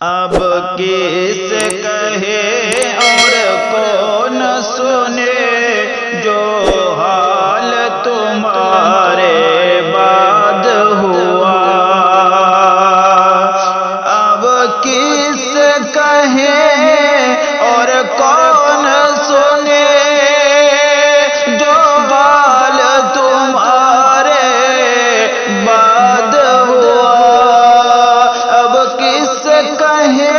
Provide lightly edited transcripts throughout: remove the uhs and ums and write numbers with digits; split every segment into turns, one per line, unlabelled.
اب کس کہے اور کون سنے جو حال تمہارے بعد ہوا. اب کس کہے اور کون سنے جو حال تمہارے بعد ہوا. اب کس کہے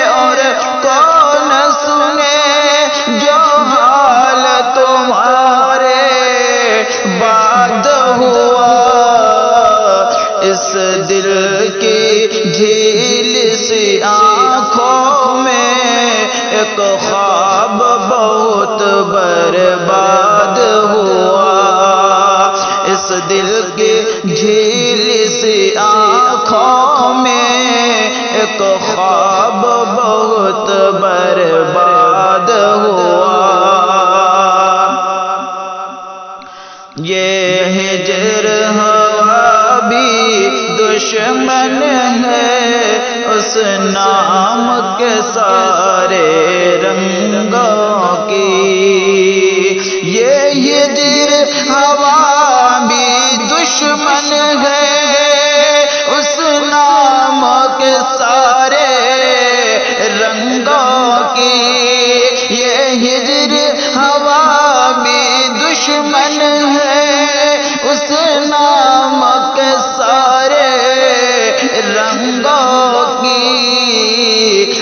اور کون سنے جو حال تمہارے بعد ہوا. اس دل کی جھیل سی آنکھوں میں ایک خواب بہت برباد ہوا. اس دل کی جھیل سی آنکھوں میں ایک خواب بہت برباد ہوا. یہ ہجر ہوا بھی دشمن ہے اس نام کے سارے رنگوں کی. یہ ہجر ہوا بھی دشمن ہے اس نام کے سارے رنگوں کی. یہ ہجر ہوا بھی دشمن ہے اس نام کے سارے رنگوں کی.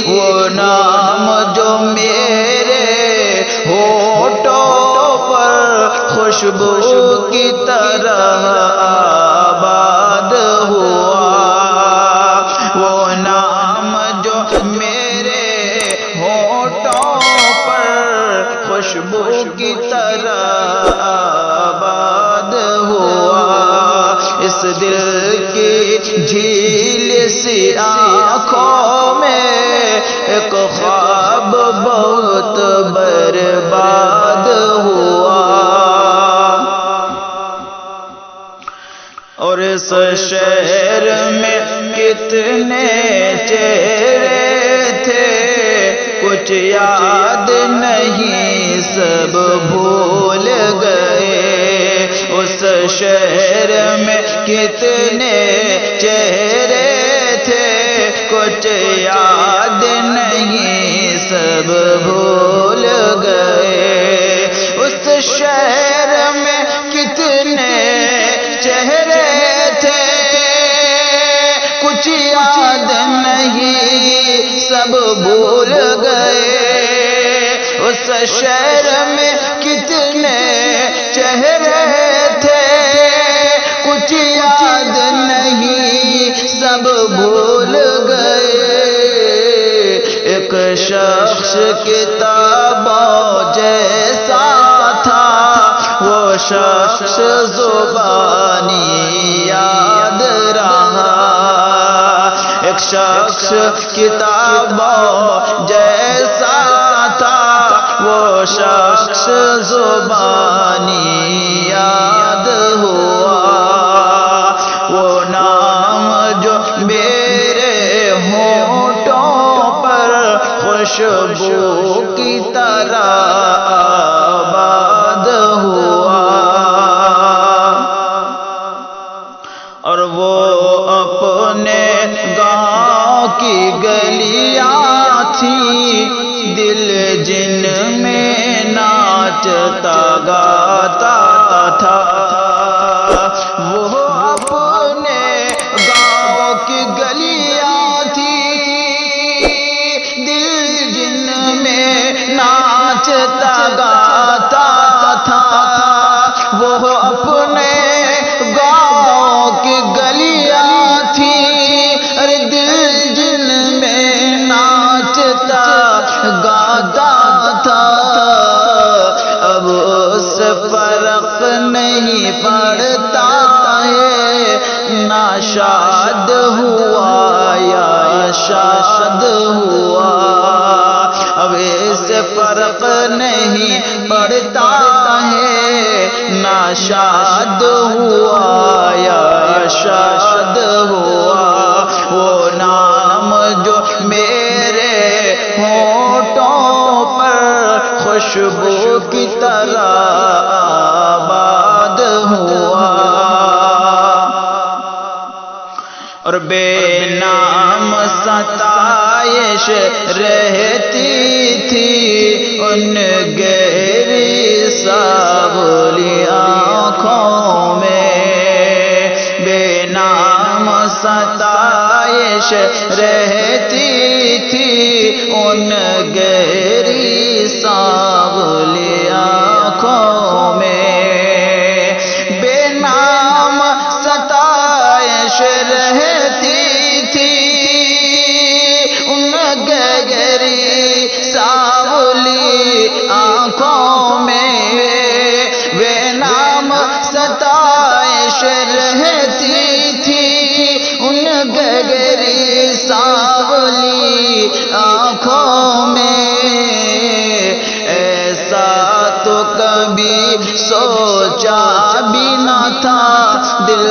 وہ نام جو میرے ہونٹوں پر خوشبو کی طرح آباد ہوا. وہ نام جو میرے ہونٹوں پر خوشبو کی طرح آباد ہوا. اس دل کی جھیل سی آنکھوں میں ایک خواب بہت برباد ہوا. اور اس شہر میں کتنے چہرے تھے کچھ یاد نہیں سب بھول گئے. اس شہر میں کتنے چہرے تھے کچھ یاد نہیں سب بھول گئے. اس شہر میں کتنے چہرے تھے کچھ یاد نہیں سب بھول گئے. اس شہر میں کتنے چہرے تھے کچھ یاد نہیں سب بھول گئے. ایک شخص کتابوں جیسا تھا وہ شخص زبانی یاد رہا. ایک شخص کتابوں جیسا تھا وہ شخص زبانی یاد ہوا. وہ نام جو میرے ہونٹوں پر خوشبو کی طرح آباد ہوا. اور وہ اپنے گاؤں کی گلیاں تھی دل جن میں ناچتا گاتا تھا. وہ اپنے گاؤں کی گلیاں تھی دل جن میں ناچتا گاتا تھا. وہ اپنے گاؤں کی گلیاں تھی ارے دل جن میں ناچتا گاتا تھا. اب اس فرق نہیں پڑتا ہے ناشاد ہوا یا شاد ہوا. اب اس فرق نہیں پڑتا ہے ناشاد ہوا یا شاد ہوا. وہ نام جو میرے ہونٹوں پر خوشبو کی طرح آباد ہوا، اور بے نام ستائش رہتی تھی ان گہری سانولی آنکھوں میں، بے نام ستائش رہتی تھی ان گہری سانولی آنکھوں میں، بے نام ستائش رہتی تھی ان گہری سانولی آنکھوں میں، بے نام ستائش رہتی تھی ان گہری سانولی آنکھوں میں، ایسا تو کبھی سوچا بھی نہ تھا دل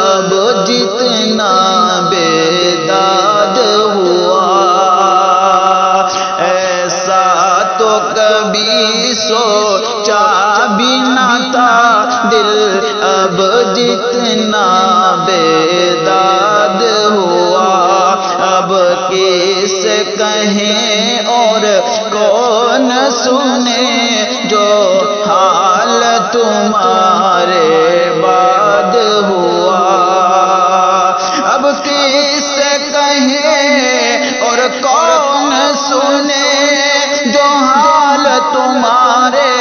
اب جتنا بیداد ہوا، ایسا تو کبھی سوچا بھی نہ تھا دل اب جتنا بیداد ہوا، اب کس کہیں اور کون سنے جو حال تمہارے بعد ہوا، اب کس کہیں اور کون سنے جو حال تمہارے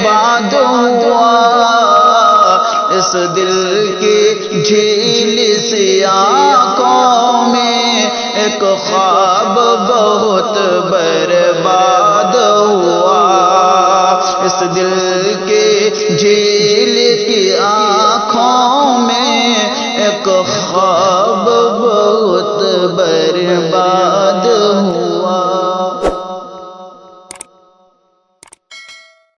بعد ہوا، اس دل کی جھیلی سی آنکھوں میں ایک خواب بہت برباد ہوا،